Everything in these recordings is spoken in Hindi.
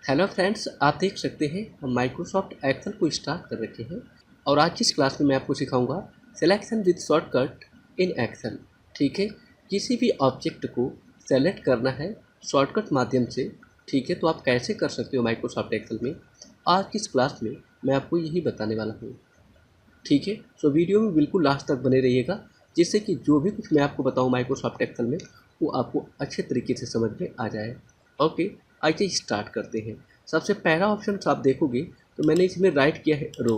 हेलो फ्रेंड्स, आप देख सकते हैं हम माइक्रोसॉफ्ट एक्सेल को स्टार्ट कर रखे हैं और आज की इस क्लास में मैं आपको सिखाऊंगा selection with shortcut in Excel. ठीक है, किसी भी ऑब्जेक्ट को सेलेक्ट करना है शॉर्टकट माध्यम से। ठीक है, तो आप कैसे कर सकते हो माइक्रोसॉफ्ट एक्सेल में, आज की इस क्लास में मैं आपको यही बताने वाला हूँ। ठीक है, सो वीडियो में बिल्कुल लास्ट तक बने रहिएगा, जिससे कि जो भी कुछ मैं आपको बताऊँ माइक्रोसॉफ्ट एक्सेल में वो आपको अच्छे तरीके से समझ में आ जाए। ओके, आइए स्टार्ट करते हैं। सबसे पहला ऑप्शन आप देखोगे तो मैंने इसमें राइट किया है रो।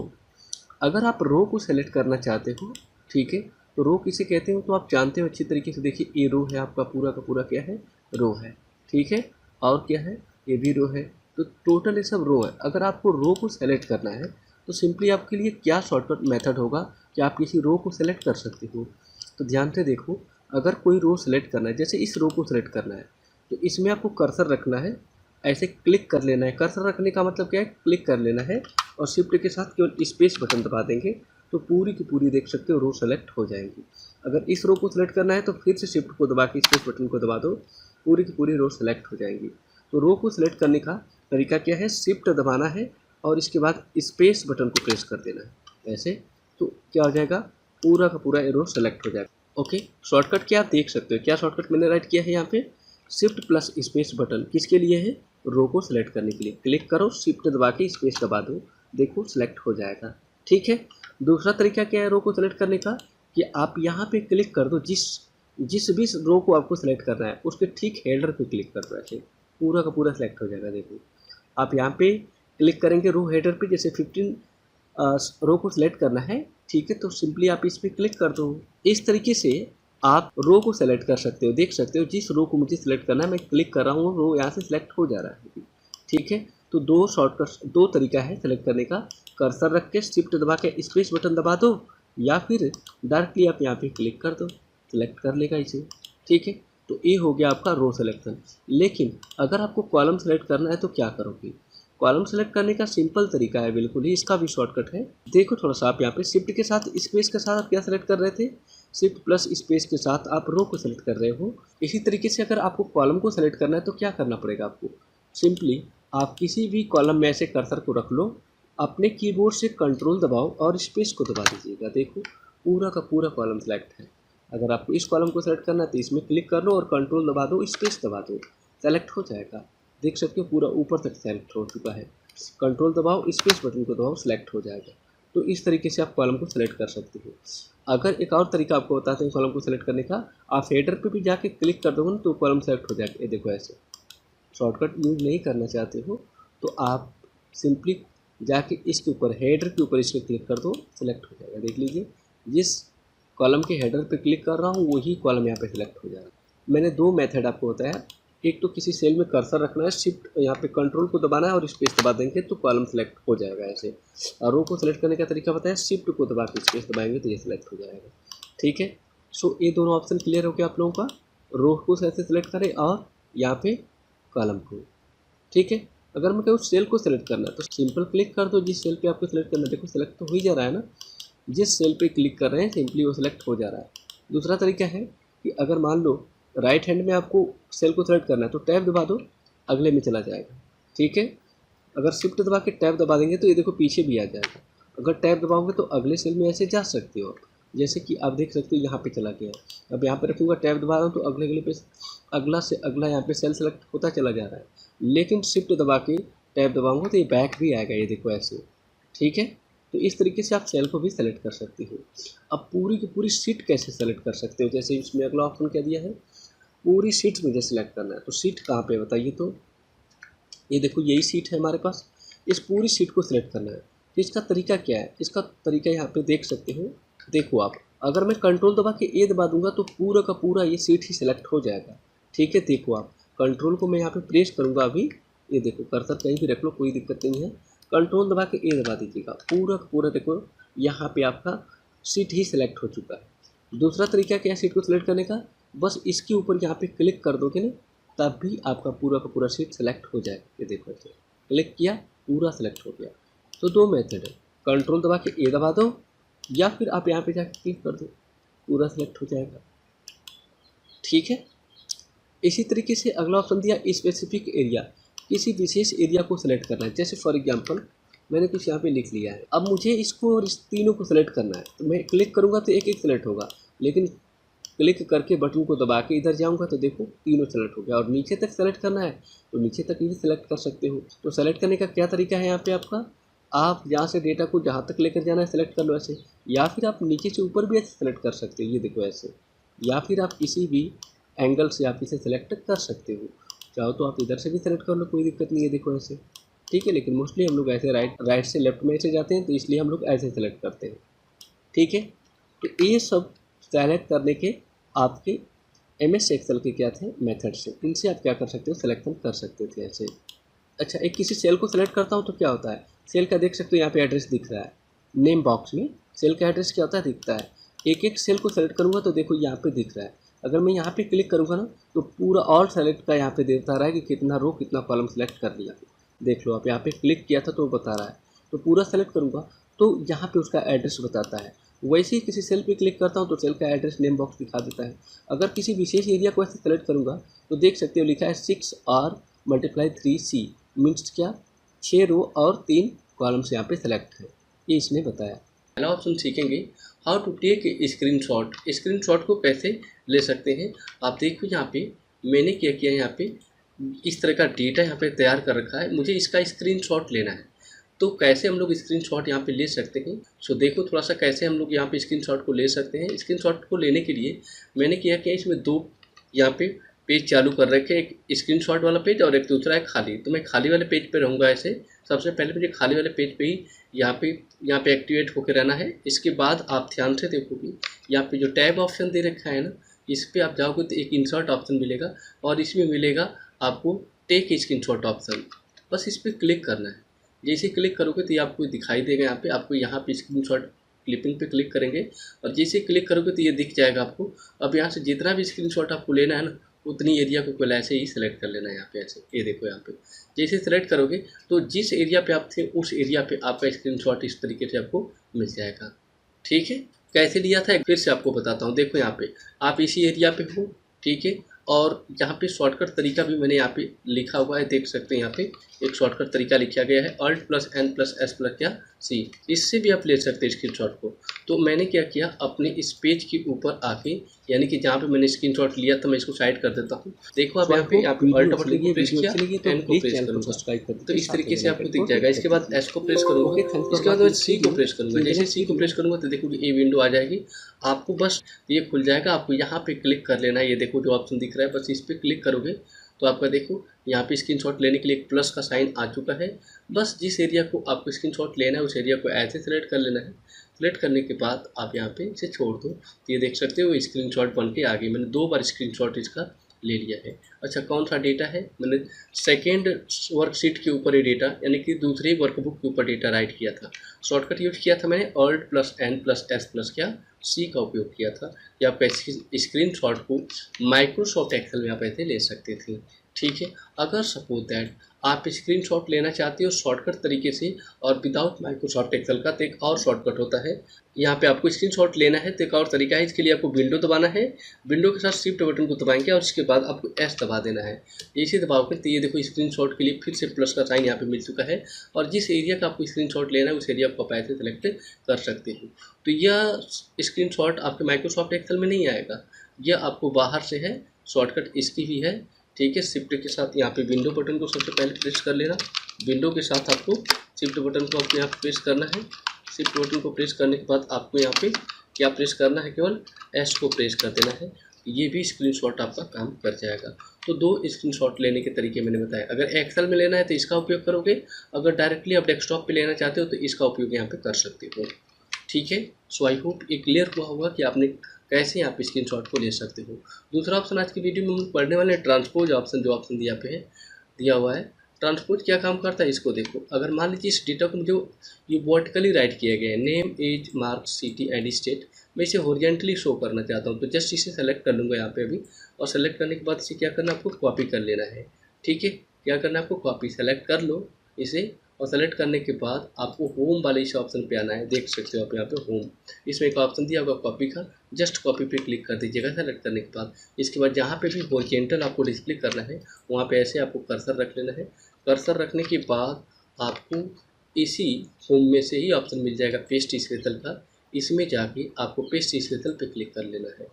अगर आप रो को सेलेक्ट करना चाहते हो, ठीक है, तो रो किसे कहते हो तो आप जानते हो अच्छी तरीके से। देखिए, ये रो है, आपका पूरा का पूरा क्या है, रो है। ठीक है, और क्या है, ये भी रो है। तो टोटल ये सब रो है। अगर आपको रो को सेलेक्ट करना है तो सिंपली आपके लिए क्या शॉर्टकट मेथड होगा कि आप किसी रो को सेलेक्ट कर सकते हो। तो ध्यान से देखो, अगर कोई रो सेलेक्ट करना है, जैसे इस रो को सेलेक्ट करना है, तो इसमें आपको कर्सर रखना है, ऐसे क्लिक कर लेना है। कर्सर रखने का मतलब क्या है, क्लिक कर लेना है और शिफ्ट के साथ केवल स्पेस बटन दबा देंगे तो पूरी की पूरी देख सकते हो रो सेलेक्ट हो जाएंगी। अगर इस रो को सेलेक्ट करना है तो फिर से शिफ्ट को दबा के स्पेस बटन को दबा दो, पूरी की पूरी रो सेलेक्ट हो जाएंगी। तो रो को सेलेक्ट करने का तरीका क्या है, शिफ्ट दबाना है और इसके बाद स्पेस बटन को प्रेस कर देना है ऐसे, तो क्या हो जाएगा, पूरा का पूरा रो सेलेक्ट हो जाएगा। ओके, शॉर्टकट क्या आप देख सकते हो, क्या शॉर्टकट मैंने राइट किया है यहाँ पे, शिफ्ट प्लस स्पेस बटन किसके लिए है, रो को सेलेक्ट करने के लिए। क्लिक करो, शिफ्ट दबा के स्पेस दबा दो, देखो सेलेक्ट हो जाएगा। ठीक है, दूसरा तरीका क्या है रो को सेलेक्ट करने का, कि आप यहाँ पे क्लिक कर दो, जिस जिस भी रो को आपको सेलेक्ट करना है उसके ठीक हेडर पे क्लिक कर दो, ऐसे पूरा का पूरा सेलेक्ट हो जाएगा। देखो, आप यहाँ पे क्लिक करेंगे रो हेडर पे, जैसे 15 रो को सिलेक्ट करना है, ठीक है, तो सिंपली आप इस पर क्लिक कर दो। इस तरीके से आप रो को सेलेक्ट कर सकते हो। देख सकते हो जिस रो को मुझे सेलेक्ट करना है मैं क्लिक कर रहा हूँ, रो यहाँ से सिलेक्ट हो जा रहा है। ठीक है, तो दो शॉर्टकट, दो तरीका है सेलेक्ट करने का, कर्सर रख के शिफ्ट दबा के स्पेस बटन दबा दो, या फिर डायरेक्टली आप यहाँ पे क्लिक कर दो, सिलेक्ट कर लेगा इसे। ठीक है, तो ये हो गया आपका रो सिलेक्शन। लेकिन अगर आपको कॉलम सेलेक्ट करना है तो क्या करोगे, कॉलम सेलेक्ट करने का सिंपल तरीका है बिल्कुल ही, इसका भी शॉर्टकट है। देखो थोड़ा सा, आप यहाँ पे शिफ्ट के साथ स्पेस के साथ आप क्या सेलेक्ट कर रहे थे, शिफ्ट प्लस स्पेस के साथ आप रो को सेलेक्ट कर रहे हो। इसी तरीके से अगर आपको कॉलम को सेलेक्ट करना है तो क्या करना पड़ेगा आपको, सिंपली आप किसी भी कॉलम में ऐसे कर्सर को रख लो, अपने कीबोर्ड से कंट्रोल दबाओ और स्पेस को दबा दीजिएगा। देखो पूरा का पूरा कॉलम सेलेक्ट है। अगर आपको इस कॉलम को सेलेक्ट करना है तो इसमें क्लिक कर लो और कंट्रोल दबा दो, स्पेस दबा दो, सेलेक्ट हो जाएगा। देख सकते हो पूरा ऊपर तक सेलेक्ट हो चुका है। कंट्रोल दबाओ, स्पेस बटन को दबाओ, सेलेक्ट हो जाएगा। तो इस तरीके से आप कॉलम को सेलेक्ट कर सकते हो। अगर एक और तरीका आपको बताते हैं कॉलम को सेलेक्ट करने का, आप हेडर पे भी जाके क्लिक कर दोगे ना तो कॉलम सेलेक्ट हो जाएगा। ये देखो, ऐसे शॉर्टकट यूज नहीं करना चाहते हो तो आप सिंपली जाके इसके ऊपर, हेडर के ऊपर इसमें क्लिक कर दो, सेलेक्ट हो जाएगा। देख लीजिए, जिस कॉलम के हेडर पे क्लिक कर रहा हूँ वही कॉलम यहाँ पे सिलेक्ट हो जाएगा। मैंने दो मेथड आपको बताया, एक तो किसी सेल में कर्सर रखना है, शिफ्ट यहाँ पे कंट्रोल को दबाना है और स्पेस दबा देंगे तो कॉलम सेलेक्ट हो जाएगा ऐसे। और रो को सेलेक्ट करने का तरीका बताया, शिफ्ट को दबा के स्पेस दबाएंगे तो ये सिलेक्ट हो जाएगा। ठीक है, सो ये दोनों ऑप्शन क्लियर हो गया आप लोगों का, रो को कैसे सेलेक्ट करें और यहाँ पे कॉलम को। ठीक है, अगर मैं कहूँ सेल को सेलेक्ट करना है तो सिंपल क्लिक कर दो जिस सेल पे आपको सेलेक्ट करना है। देखो सेलेक्ट तो हो ही जा रहा है ना, जिस सेल पे क्लिक कर रहे हैं सिंपली वो सेलेक्ट हो जा रहा है। दूसरा तरीका है कि अगर मान लो राइट हैंड में आपको सेल को सेलेक्ट करना है तो टैब दबा दो, अगले में चला जाएगा। ठीक है, अगर शिफ्ट दबा के टैब दबा देंगे तो ये देखो पीछे भी आ जाएगा। अगर टैब दबाओगे तो अगले सेल में ऐसे जा सकते हो आप, जैसे कि आप देख सकते हो यहाँ पे चला गया। अब यहाँ पे रखूँगा, टैब दबा रहा हूँ तो अगले अगले पे अगला से अगला यहाँ पे सेल सेलेक्ट होता चला जा रहा है। लेकिन शिफ्ट दबा के टैब दबाऊँगा तो ये बैक भी आएगा, ये देखो ऐसे। ठीक है, तो इस तरीके से आप सेल को भी सेलेक्ट कर सकते हो। अब पूरी की पूरी सीट कैसे सेलेक्ट कर सकते हो, जैसे इसमें अगला ऑप्शन क्या दिया है, पूरी सीट मुझे सेलेक्ट करना है। तो सीट कहाँ पे बताइए, तो ये देखो यही सीट है हमारे पास, इस पूरी सीट को सिलेक्ट करना है। तो इसका तरीका क्या है, इसका तरीका यहाँ पे देख सकते हो। देखो आप, अगर मैं कंट्रोल दबा के ए दबा दूंगा तो पूरा का पूरा ये सीट ही सिलेक्ट हो जाएगा। ठीक है, देखो आप, कंट्रोल को मैं यहाँ पे प्रेस करूँगा अभी, ये देखो कर्सर कहीं भी रख लो कोई दिक्कत नहीं है, कंट्रोल दबा के ए दबा दीजिएगा, पूरा का पूरा देखो यहाँ पे आपका सीट ही सिलेक्ट हो चुका है। दूसरा तरीका क्या है सीट को सिलेक्ट करने का, बस इसके ऊपर यहाँ पे क्लिक कर दोगे ना तब भी आपका पूरा का पूरा सीट सेलेक्ट हो जाएगा। ये देखो ऐसे क्लिक किया, पूरा सेलेक्ट हो गया। तो दो मेथड है, कंट्रोल दबा के ए दबा दो या फिर आप यहाँ पे जाके क्लिक कर दो, पूरा सेलेक्ट हो जाएगा। ठीक है, इसी तरीके से अगला ऑप्शन दिया स्पेसिफिक एरिया, किसी विशेष एरिया को सिलेक्ट करना है। जैसे फॉर एग्जांपल मैंने कुछ यहाँ पे लिख लिया है, अब मुझे इसको और इस तीनों को सिलेक्ट करना है, तो मैं क्लिक करूँगा तो एक एक सिलेक्ट होगा, लेकिन क्लिक करके बटन को दबा के इधर जाऊँगा तो देखो तीनों सेलेक्ट हो गया। और नीचे तक सेलेक्ट करना है तो नीचे तक भी सिलेक्ट कर सकते हो। तो सेलेक्ट करने का क्या तरीका है यहाँ पे आपका, आप यहाँ से डेटा को जहाँ तक लेकर जाना है सेलेक्ट कर लो ऐसे, या फिर आप नीचे से ऊपर भी ऐसे सेलेक्ट कर सकते हो, ये देखो ऐसे, या फिर आप किसी भी एंगल से आप इसे सेलेक्ट कर सकते हो। चाहो तो आप इधर से भी सेलेक्ट कर लो, कोई दिक्कत नहीं है, देखो ऐसे, ठीक है। लेकिन मोस्टली हम लोग ऐसे राइट से लेफ्ट में ऐसे जाते हैं, तो इसलिए हम लोग ऐसे सेलेक्ट करते हैं, ठीक है। तो ये सब सेलेक्ट करने के आपके MS एक्सेल के क्या थे मेथड्स से, इनसे आप क्या कर सकते हो, सिलेक्शन कर सकते थे ऐसे। अच्छा, एक किसी सेल को सेलेक्ट करता हूँ तो क्या होता है, सेल का देख सकते हो यहाँ पे एड्रेस दिख रहा है, नेम बॉक्स में सेल का एड्रेस क्या होता है दिखता है। एक एक सेल को सेलेक्ट करूँगा तो देखो यहाँ पे दिख रहा है। अगर मैं यहाँ पे क्लिक करूँगा ना तो पूरा ऑल सेलेक्ट का यहाँ पे बता रहा है कि कितना रो कितना कॉलम सेलेक्ट कर लिया। देख लो आप यहाँ पे क्लिक किया था तो बता रहा है, तो पूरा सेलेक्ट करूँगा तो यहाँ पे उसका एड्रेस बताता है। वैसे ही किसी सेल पे क्लिक करता हूँ तो सेल का एड्रेस नेम बॉक्स दिखा देता है। अगर किसी विशेष एरिया को ऐसे सेलेक्ट करूँगा तो देख सकते हो लिखा है 6R×3C, मीन्स क्या, 6 रो और 3 कॉलम्स यहाँ पे सेलेक्ट है, ये इसने बताया। पहला ऑप्शन सीखेंगे how to take screenshot. Screenshot को कैसे ले सकते हैं, आप देखो यहाँ पे मैंने क्या किया, यहाँ पे इस तरह का डेटा यहाँ पे तैयार कर रखा है, मुझे इसका स्क्रीनशॉट लेना है। तो कैसे हम लोग स्क्रीनशॉट यहाँ पे ले सकते हैं, सो देखो थोड़ा सा कैसे हम लोग यहाँ पे स्क्रीनशॉट को ले सकते हैं। स्क्रीनशॉट को लेने के लिए मैंने क्या किया, इसमें दो यहाँ पे पेज चालू कर रखे, एक स्क्रीनशॉट वाला पेज और एक दूसरा है खाली। तो मैं खाली वाले पेज पे रहूँगा ऐसे, सबसे पहले मुझे खाली वाले पेज पे ही यहाँ पे एक्टिवेट होकर रहना है। इसके बाद आप ध्यान से देखोगे यहाँ पे जो टैब ऑप्शन दे रखा है ना, इस पर आप जाओगे तो एक इंसर्ट ऑप्शन मिलेगा और इसमें मिलेगा आपको टेक स्क्रीनशॉट ऑप्शन, बस इस पर क्लिक करना है। जैसे क्लिक करोगे तो ये आपको दिखाई देगा, यहाँ पे स्क्रीनशॉट क्लिपिंग पे क्लिक करेंगे और जैसे क्लिक करोगे तो ये दिख जाएगा आपको। अब यहाँ से जितना भी स्क्रीनशॉट आपको लेना है ना, उतनी एरिया को पहले ऐसे ही सिलेक्ट कर लेना है यहाँ पे ऐसे, ये देखो यहाँ पे जैसे सिलेक्ट करोगे तो जिस एरिया पे आप थे उस एरिया पे आपका स्क्रीनशॉट इस तरीके से आपको मिल जाएगा, ठीक है। कैसे लिया था फिर से आपको बताता हूँ। देखो यहाँ पे आप इसी एरिया पे हो, ठीक है, और यहाँ पे शॉर्टकट तरीका भी मैंने यहाँ पे लिखा हुआ है, देख सकते हैं यहाँ पे एक शॉर्टकट तरीका लिखा गया है Alt+N+S+C, इससे भी आप ले सकते हैं स्क्रीनशॉट को। तो मैंने क्या किया, अपने इस पेज के ऊपर आके, यानी कि जहाँ पे मैंने स्क्रीनशॉट लिया था मैं इसको साइड कर देता हूँ। देखो आप यहाँ पे Alt बटन को प्रेस किया, N को प्रेस करूँगा तो इस तरीके से आपको दिख जाएगा। इसके बाद S को प्रेस करूँगा, इसके बाद मैं C को प्रेस करूँगा। जैसे C को प्रेस करूँगा तो देखो ये विंडो आ जाएगी, आपको बस ये खुल जाएगा। आपको यहाँ पे क्लिक कर लेना है, ये देखो जो ऑप्शन दिख रहा है, बस इस पर क्लिक करोगे तो आपका देखो यहाँ पे स्क्रीनशॉट लेने के लिए एक प्लस का साइन आ चुका है। बस जिस एरिया को आपको स्क्रीनशॉट लेना है उस एरिया को ऐसे सेलेक्ट कर लेना है। सेलेक्ट करने के बाद आप यहाँ पे इसे छोड़ दो, तो ये देख सकते हो स्क्रीनशॉट बन के आ गई। मैंने 2 बार स्क्रीनशॉट इसका ले लिया है। अच्छा, कौन सा डेटा है, मैंने सेकेंड वर्कशीट के ऊपर ये डेटा, यानी कि दूसरे वर्कबुक के ऊपर डेटा राइट किया था। शॉर्टकट यूज किया था मैंने Alt+N+S+C का उपयोग किया था। या आप स्क्रीनशॉट को माइक्रोसॉफ्ट एक्सेल में आप ऐसे ले सकते थे, ठीक है। अगर सपोज दैट आप स्क्रीनशॉट लेना चाहते हो शॉर्टकट तरीके से और विदाउट माइक्रोसॉफ्ट एक्सेल का, तो एक और शॉर्टकट होता है। यहाँ पे आपको स्क्रीनशॉट लेना है तो एक और तरीका है, इसके लिए आपको विंडो दबाना है, विंडो के साथ शिफ्ट बटन को दबाएंगे और उसके बाद आपको S दबा देना है। इसे दबाओगे तो ये देखो स्क्रीनशॉट के लिए फिर से प्लस का साइन यहाँ पे मिल चुका है और जिस एरिया का आपको स्क्रीनशॉट लेना है उस एरिया को आप ऐसे सेलेक्ट कर सकते हो। तो यह स्क्रीनशॉट आपके माइक्रोसॉफ्ट एक्सेल में नहीं आएगा, यह आपको बाहर से है, शॉर्टकट इसकी ही है, ठीक है। शिफ्ट के साथ यहाँ पे विंडो बटन को सबसे पहले प्रेस कर लेना, विंडो के साथ आपको शिफ्ट बटन को अपने आप प्रेस करना है। शिफ्ट बटन को प्रेस करने के बाद आपको यहाँ पे क्या प्रेस करना है, केवल S को प्रेस कर देना है, ये भी स्क्रीनशॉट आपका काम कर जाएगा। तो 2 स्क्रीनशॉट लेने के तरीके मैंने बताए। अगर एक्सेल में लेना है तो इसका उपयोग करोगे, अगर डायरेक्टली आप डेस्कटॉप पे लेना चाहते हो तो इसका उपयोग यहाँ पे कर सकते हो, ठीक है। सो आई होप ये क्लियर हुआ होगा कि आपने कैसे आप स्क्रीनशॉट को ले सकते हो। दूसरा ऑप्शन आज की वीडियो में हम पढ़ने वाले ट्रांसपोज ऑप्शन, जो ऑप्शन दिया हुआ है। ट्रांसपोज क्या काम करता है इसको देखो। अगर मान लीजिए इस डेटा को जो ये वर्टिकली राइट किया गया है, name as mark city and state, मैं इसे हॉरिजॉन्टली शो करना चाहता हूँ, तो जस्ट इसे सेलेक्ट कर लूँगा यहाँ पे अभी, और सेलेक्ट करने के बाद इसे क्या करना है, आपको कॉपी कर लेना है, ठीक है। क्या करना है आपको, कॉपी सेलेक्ट कर लो इसे, और सेलेक्ट करने के बाद आपको होम वाले इस ऑप्शन पे आना है। देख सकते हो आप यहाँ पे होम, इसमें एक ऑप्शन दिया होगा कॉपी का, जस्ट कॉपी पे क्लिक कर दीजिएगा सेलेक्ट करने के बाद। इसके बाद जहाँ पे भी हॉरिजॉन्टल आपको डिस्प्ले करना है वहाँ पे ऐसे आपको कर्सर रख लेना है, कर्सर रखने के बाद आपको इसी होम में से ही ऑप्शन मिल जाएगा पेस्ट स्पेशल का। इसमें जाके आपको पेस्ट स्पेशल पे क्लिक कर लेना है।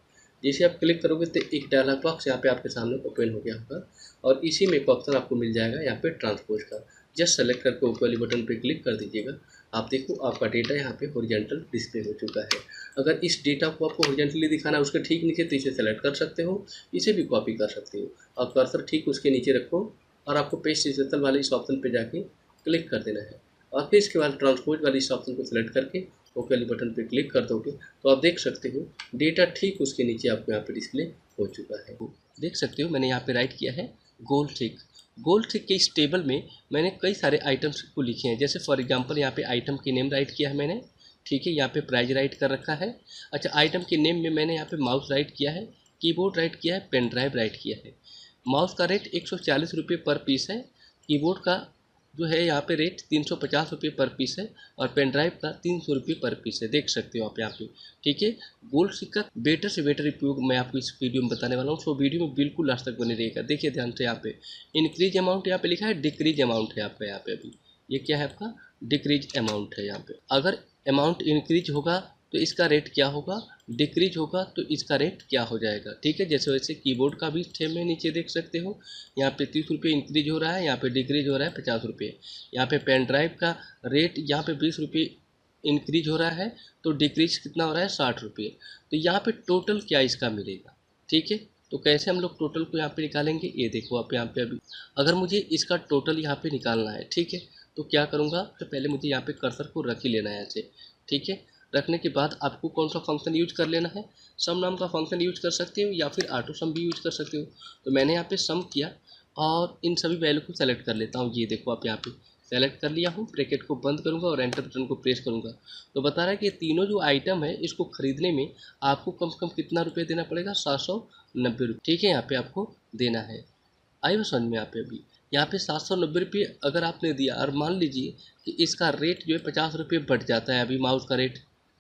जैसे आप क्लिक करोगे तो एक डायलॉग बॉक्स यहाँ पे आपके सामने ओपन हो गया होगा और इसी में एक ऑप्शन आपको मिल जाएगा यहाँ पे ट्रांसपोज का। जस्ट सेलेक्ट करके ओके वाली बटन पे क्लिक कर दीजिएगा। आप देखो आपका डेटा यहाँ पे हॉरिजॉन्टल डिस्प्ले हो चुका है। अगर इस डेटा को आपको हॉरिजॉन्टली दिखाना है उसके ठीक नीचे तो इसे सेलेक्ट कर सकते हो, इसे भी कॉपी कर सकते हो और कर्सर ठीक उसके नीचे रखो और आपको पेस्ट स्पेशल वाले इस ऑप्शन पे जाके क्लिक कर देना है और फिर इसके बाद ट्रांसपोज वाले इस ऑप्शन को सिलेक्ट करके ओके वाली बटन पे क्लिक कर दोगे तो आप देख सकते हो डेटा ठीक उसके नीचे आपको यहाँ पे डिस्प्ले हो चुका है। देख सकते हो मैंने यहाँ पे राइट किया है गोल ट्रिक। गोल ट्रिक के इस टेबल में मैंने कई सारे आइटम्स को लिखे हैं। जैसे फॉर एग्जांपल यहाँ पे आइटम के नेम राइट किया है मैंने, ठीक है। यहाँ पे प्राइस राइट कर रखा है। अच्छा, आइटम के नेम में मैंने यहाँ पे माउस राइट किया है, कीबोर्ड राइट किया है, पेन ड्राइव राइट किया है। माउस का रेट 140 रुपये पर पीस है। कीबोर्ड का जो है यहाँ पे रेट 350 रुपये पर पीस है और पेन ड्राइव का 300 रुपये पर पीस है। देख सकते हो आप यहाँ पे, ठीक है। गोल्ड स्टिक का बेटर से बेटर उपयोग मैं आपको इस वीडियो में बताने वाला हूँ, सो वीडियो में बिल्कुल लास्ट तक बने रहेगा। देखिए ध्यान से, यहाँ पे इंक्रीज अमाउंट यहाँ पे लिखा है, डिक्रीज अमाउंट है आपका यहाँ पे। अभी ये क्या है आपका, डिक्रीज अमाउंट है यहाँ पे। अगर अमाउंट इंक्रीज होगा तो इसका रेट क्या होगा, डिक्रीज होगा तो इसका रेट क्या हो जाएगा, ठीक है। जैसे वैसे कीबोर्ड का भी सेम है, नीचे देख सकते हो यहाँ पे 30 रुपये इंक्रीज हो रहा है, यहाँ पे डिक्रीज हो रहा है 50 रुपये। यहाँ पे पेन ड्राइव का रेट यहाँ पे 20 रुपये इंक्रीज हो रहा है तो डिक्रीज कितना हो रहा है 60 रुपये। तो यहाँ पे टोटल क्या इसका मिलेगा, ठीक है। तो कैसे हम लोग टोटल को यहाँ पे निकालेंगे, ये देखो आप यहाँ पे। अभी अगर मुझे इसका टोटल यहाँ पे निकालना है, ठीक है, तो क्या करूँगा, तो पहले मुझे यहाँ पे कर्सर को रख ही लेना है ऐसे, ठीक है। रखने के बाद आपको कौन सा फंक्शन यूज कर लेना है, सम नाम का फंक्शन यूज कर सकते हो या फिर ऑटो सम भी यूज कर सकते हो। तो मैंने यहाँ पे सम किया और इन सभी वैल्यू को सेलेक्ट कर लेता हूँ। ये देखो आप यहाँ पे सेलेक्ट कर लिया हूँ, ब्रैकेट को बंद करूँगा और एंटर बटन को प्रेस करूँगा तो बता रहा है कि तीनों जो आइटम है इसको खरीदने में आपको कम से कम कितना रुपये देना पड़ेगा, 790 रुपये, ठीक है। यहाँ पे आपको देना है। आई वो समझ में यहाँ पे। अभी यहाँ पे 790 रुपये अगर आपने दिया और मान लीजिए कि इसका रेट जो है 50 रुपये बढ़ जाता है अभी माउस का रेट,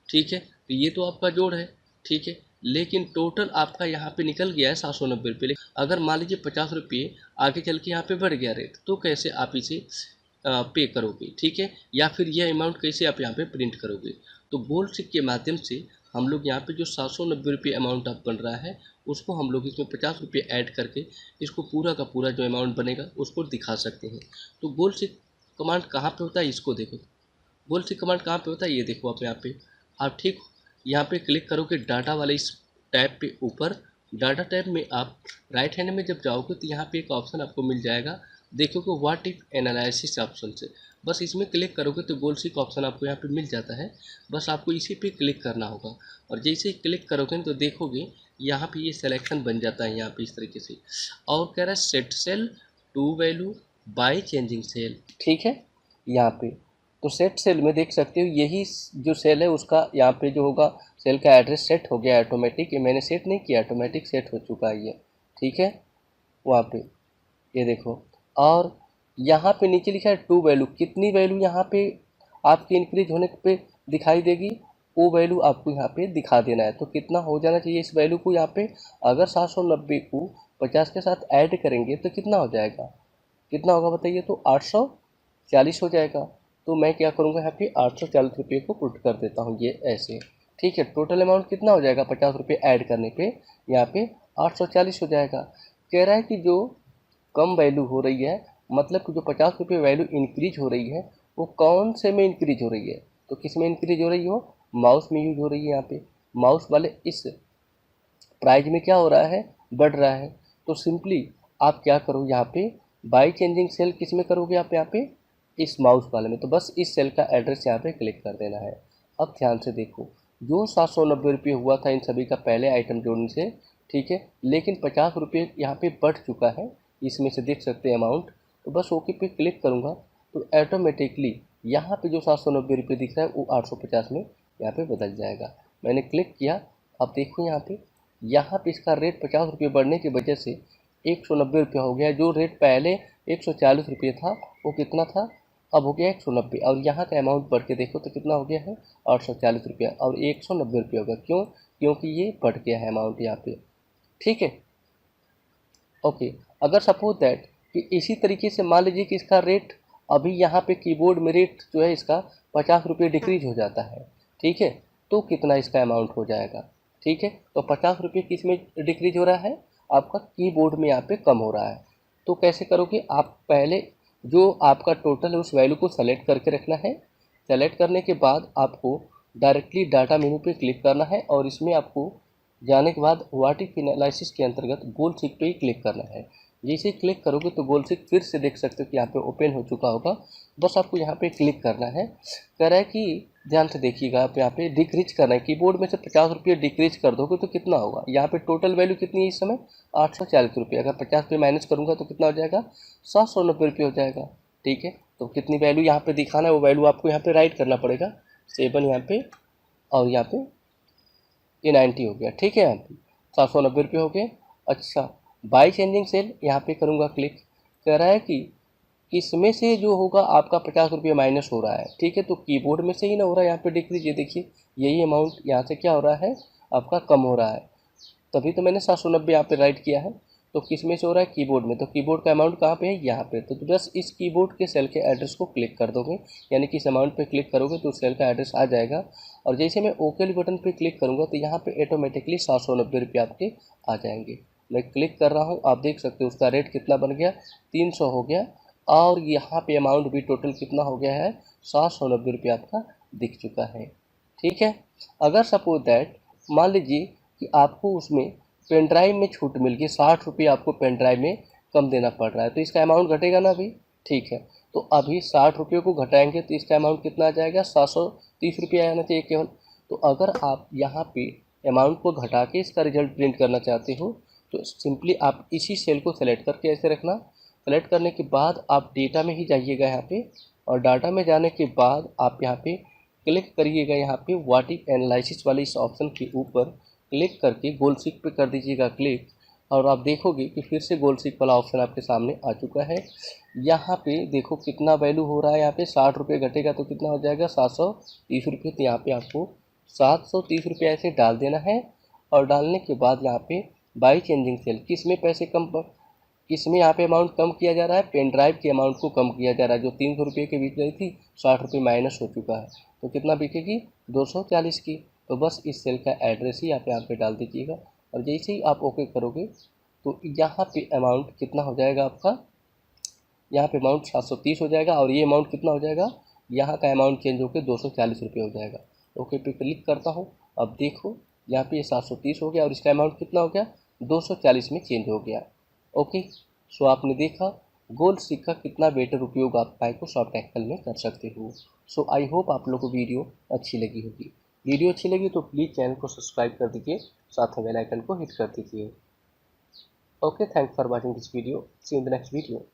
ठीक है, तो ये तो आपका जोड़ है, ठीक है। लेकिन टोटल आपका यहाँ पे निकल गया है 790 रुपये। लेकिन अगर मान लीजिए 50 रुपये आगे चल के यहाँ पे बढ़ गया रेट तो कैसे आप इसे पे करोगे, ठीक है, या फिर यह अमाउंट कैसे आप यहाँ पे प्रिंट करोगे। तो गोल्ड स्टिक के माध्यम से हम लोग यहाँ पे जो 790 रुपये अमाउंट अब बन रहा है उसको हम लोग इसमें 50 रुपये ऐड करके इसको पूरा का पूरा जो अमाउंट बनेगा उसको दिखा सकते हैं। तो गोल्ड स्टिक कमांड कहाँ पे होता है इसको देखो। गोल्ड स्टिक कमांड कहाँ पे होता है ये देखो आप यहाँ पे। आप ठीक यहाँ पे क्लिक करोगे डाटा वाले इस टैब पे ऊपर, डाटा टैब में आप राइट हैंड में जब जाओगे तो यहाँ पे एक ऑप्शन आपको मिल जाएगा, देखोगे व्हाट इफ एनालिसिस ऑप्शन से। बस इसमें क्लिक करोगे तो गोल्ड स्टिक ऑप्शन आपको यहाँ पे मिल जाता है। बस आपको इसी पे क्लिक करना होगा और जैसे ही क्लिक करोगे तो देखोगे यहाँ पे ये सिलेक्शन बन जाता है यहाँ पे इस तरीके से। और कह रहा है set cell to value by changing cell, ठीक है। यहाँ पे तो सेट सेल में देख सकते हो यही जो सेल है उसका यहाँ पे जो होगा सेल का एड्रेस सेट हो गया ऑटोमेटिक। ये मैंने सेट नहीं किया, ऑटोमेटिक सेट हो चुका है ये, ठीक है। वहाँ पे ये देखो और यहाँ पे नीचे लिखा है टू वैल्यू, कितनी वैल्यू यहाँ पे आपकी इंक्रीज होने पे दिखाई देगी वो वैल्यू आपको यहाँ पे दिखा देना है। तो कितना हो जाना चाहिए इस वैल्यू को यहाँ पे, अगर 790 को 50 के साथ ऐड करेंगे तो कितना हो जाएगा, कितना होगा बताइए, तो 840 हो जाएगा। तो मैं क्या करूँगा यहाँ पे 840 रुपये को पुट कर देता हूँ ये ऐसे, ठीक है। टोटल अमाउंट कितना हो जाएगा 50 रुपये ऐड करने पे, यहाँ पे 840 हो जाएगा। कह रहा है कि जो कम वैल्यू हो रही है मतलब कि जो 50 रुपये वैल्यू इंक्रीज हो रही है वो कौन से में इंक्रीज हो रही है, तो किस में इंक्रीज हो रही हो, माउस में यूज हो रही है। यहाँ पे माउस वाले इस प्राइस में क्या हो रहा है, बढ़ रहा है। तो सिंपली आप क्या करो यहाँ पे बाई चेंजिंग सेल किस में करोगे आप, यहाँ पे इस माउस वाले में। तो बस इस सेल का एड्रेस यहाँ पे क्लिक कर देना है। अब ध्यान से देखो जो 790 रुपये हुआ था इन सभी का पहले आइटम जोड़ने से, ठीक है, लेकिन 50 रुपये यहाँ पे बढ़ चुका है इसमें से, देख सकते हैं अमाउंट। तो बस ओके पे क्लिक करूँगा तो ऑटोमेटिकली यहाँ पे जो 790 रुपये दिख रहा है वो 850 में यहाँ पे बदल जाएगा। मैंने क्लिक किया, अब देखो यहाँ पे इसका रेट 50 रुपये बढ़ने की वजह से 190 रुपये हो गया। जो रेट पहले 140 रुपये था वो कितना था, अब हो गया 190। और यहाँ का अमाउंट बढ़ के देखो तो कितना हो गया है 840 रुपया और 190 रुपये होगा। क्यों, क्योंकि ये बढ़ गया है अमाउंट यहाँ पे, ठीक है। ओके, अगर सपोज दैट कि इसी तरीके से मान लीजिए कि इसका रेट अभी यहाँ पे कीबोर्ड में रेट जो है इसका 50 रुपये डिक्रीज हो जाता है, ठीक है, तो कितना इसका अमाउंट हो जाएगा, ठीक है। तो 50 रुपये किस में डिक्रीज हो रहा है, आपका कीबोर्ड में यहाँ पे कम हो रहा है। तो कैसे करोगे आप, पहले जो आपका टोटल है उस वैल्यू को सेलेक्ट करके रखना है। सेलेक्ट करने के बाद आपको डायरेक्टली डाटा मेनू पे क्लिक करना है और इसमें आपको जाने के बाद वाटिक एनालिसिस के अंतर्गत गोल सीक पे ही क्लिक करना है। जैसे ही क्लिक करोगे तो गोल सीक फिर से देख सकते हो कि यहाँ पे ओपन हो चुका होगा। बस आपको यहाँ पे क्लिक करना है। कह रहा है कि ध्यान से देखिएगा, आप यहाँ पे डिक्रीज करना है, कीबोर्ड में से 50 रुपये डिक्रीज कर दोगे तो कितना होगा, यहाँ पे टोटल वैल्यू कितनी है इस समय 840 रुपये। अगर 50 रुपये माइनस करूँगा तो कितना हो जाएगा 790 रुपये हो जाएगा, ठीक है। तो कितनी वैल्यू यहाँ पे दिखाना है वो वैल्यू आपको यहाँ पे राइट करना पड़ेगा, 7 यहाँ पे और यहाँ पे ये 90 हो गया, ठीक है। यहाँ पे 790 रुपये हो गए। अच्छा, बाई चेंजिंग सेल यहाँ पे करूँगा क्लिक। कह रहा है कि इसमें से जो होगा आपका 50 रुपये माइनस हो रहा है, ठीक है। तो कीबोर्ड में से ही ना हो रहा है, यहाँ पे डिक्रीज, ये देखिए यही अमाउंट यहाँ से क्या हो रहा है आपका कम हो रहा है, तभी तो मैंने 790 यहाँ पे राइट किया है। तो किस में से हो रहा है, कीबोर्ड में। तो कीबोर्ड का अमाउंट कहाँ पे है, यहाँ पे। तो बस इस कीबोर्ड के सेल के एड्रेस को क्लिक कर दोगे, यानी कि इस अमाउंट पे क्लिक करोगे तो सेल का एड्रेस आ जाएगा। और जैसे मैं ओके बटन पे क्लिक करूँगा तो यहाँ पे ऑटोमेटिकली 790 रुपये आपके आ जाएंगे। मैं क्लिक कर रहा हूँ, आप देख सकते हो उसका रेट कितना बन गया, 300 हो गया। और यहाँ पे अमाउंट भी टोटल कितना हो गया है, 790 रुपये आपका दिख चुका है, ठीक है। अगर सपोज दैट मान लीजिए कि आपको उसमें पेन ड्राइव में छूट मिल गई, 60 रुपये आपको पेन ड्राइव में कम देना पड़ रहा है, तो इसका अमाउंट घटेगा ना अभी, ठीक है। तो अभी 60 रुपये को घटाएंगे तो इसका अमाउंट कितना आ जाएगा, 730 रुपये आना चाहिए केवल। तो अगर आप यहाँ पे अमाउंट को घटा के इसका रिजल्ट प्रिंट करना चाहते हो तो सिंपली आप इसी सेल को सेलेक्ट करके ऐसे रखना। सेलेक्ट करने के बाद आप डेटा में ही जाइएगा यहाँ पे, और डाटा में जाने के बाद आप यहाँ पे क्लिक करिएगा, यहाँ पे वाटिक एनालिसिस वाले इस ऑप्शन के ऊपर क्लिक करके गोल सीक पे कर दीजिएगा क्लिक। और आप देखोगे कि फिर से गोल सीक वाला ऑप्शन आपके सामने आ चुका है। यहाँ पे देखो कितना वैल्यू हो रहा है, यहाँ पे 60 रुपये घटेगा तो कितना हो जाएगा 730 रुपये। तो यहाँ पे आपको 730 रुपये ऐसे डाल देना है। और डालने के बाद यहाँ पे बाई चेंजिंग सेल, किस में पैसे कम, इसमें यहाँ पे अमाउंट कम किया जा रहा है, पेन ड्राइव के अमाउंट को कम किया जा रहा है। जो 300 रुपये के बीच रही थी 60 रुपये माइनस हो चुका है, तो कितना बिकेगी 240 की। तो बस इस सेल का एड्रेस ही आप यहाँ पे डाल दीजिएगा। और जैसे ही आप ओके करोगे तो यहाँ पे अमाउंट कितना हो जाएगा आपका, यहाँ पे अमाउंट 730 हो जाएगा। और ये अमाउंट कितना हो जाएगा, यहाँ का अमाउंट चेंज होकर 240 रुपये हो जाएगा। ओके पे क्लिक करता हूँ, अब देखो यहाँ पे 730 हो गया और इसका अमाउंट कितना हो गया 240 में चेंज हो गया। ओके, सो आपने देखा गोल सीक का कितना बेटर उपयोग आप माइक्रोसॉफ्ट एक्सेल में कर सकते हो। सो आई होप आप लोगों को वीडियो अच्छी लगी होगी। वीडियो अच्छी लगी तो प्लीज़ चैनल को सब्सक्राइब कर दीजिए, साथ में बेल आइकन को हिट कर दीजिए। Okay, thanks for watching this video, see in the next video.